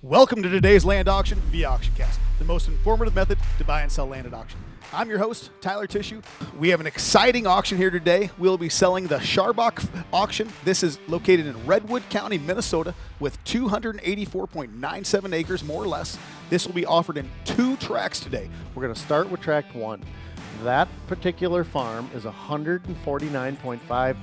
Welcome to today's land auction via AuctionCast, the most informative method to buy and sell land at auction. I'm your host, Tyler Tissue. We have an exciting auction here today. We'll be selling the Scharbach auction. This is located in Redwood County, Minnesota, with 284.97 acres, more or less. This will be offered in 2 tracts today. We're going to start with tract 1. That particular farm is 149.5,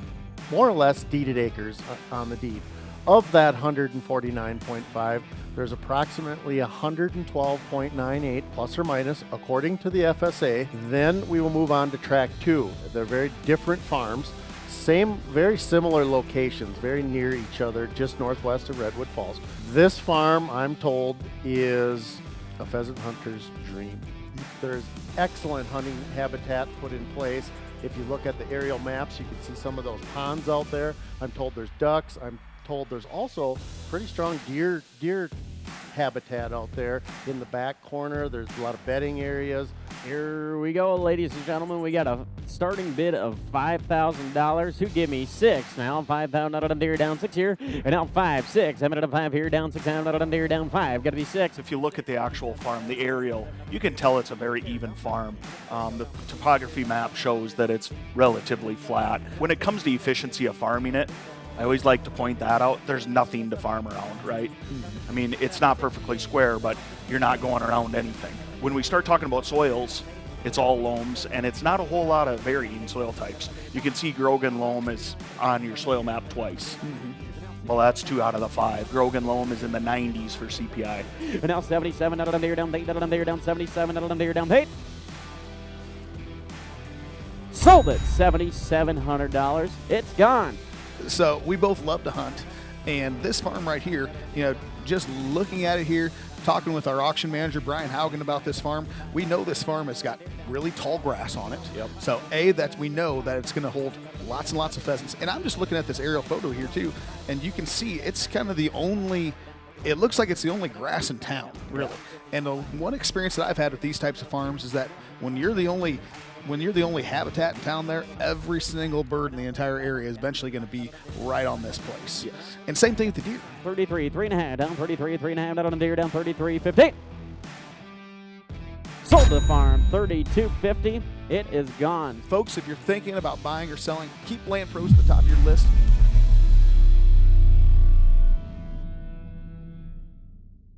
more or less, deeded acres on the deed. Of that 149.5, there's approximately 112.98 plus or minus according to the FSA. Then we will move on to tract 2. They're very different farms, very similar locations, very near each other, just northwest of Redwood Falls. This farm, I'm told, is a pheasant hunter's dream. There's excellent hunting habitat put in place. If you look at the aerial maps, you can see some of those ponds out there. I'm told there's ducks. I'm told there's also pretty strong deer habitat out there in the back corner. There's a lot of bedding areas. Here we go, ladies and gentlemen. We got a starting bid of $5,000. Who give me 6 now? 5,000 deer down 6 here, and now 5, 6. I'm at 5 here, down 6. I'm deer down 5. Got to be 6. If you look at the actual farm, the aerial, you can tell it's a very even farm. The topography map shows that it's relatively flat. When it comes to efficiency of farming it, I always like to point that out. There's nothing to farm around, right? I mean, it's not perfectly square, but you're not going around anything. When we start talking about soils, it's all loams, and it's not a whole lot of varying soil types. You can see Grogan loam is on your soil map twice. Well, that's 2 out of the 5. Grogan loam is in the 90s for CPI. And now 77 out of deer down 8. Deer down 77 out of deer down 8. Sold it, $7,700. It's gone. So we both love to hunt, and this farm right here, just looking at it here, talking with our auction manager, Brian Haugen, about this farm, we know this farm has got really tall grass on it. Yep. So we know that it's going to hold lots and lots of pheasants. And I'm just looking at this aerial photo here too, and you can see it's kind of it looks like it's the only grass in town, really. And the one experience that I've had with these types of farms is that when you're the only habitat in town there, every single bird in the entire area is eventually going to be right on this place. Yes. And same thing with the deer. 33, 3.5, down 33, 3.5, down on deer, down 33, 15. Sold the farm, 32.50. It is gone. Folks, if you're thinking about buying or selling, keep Land Pros at the top of your list.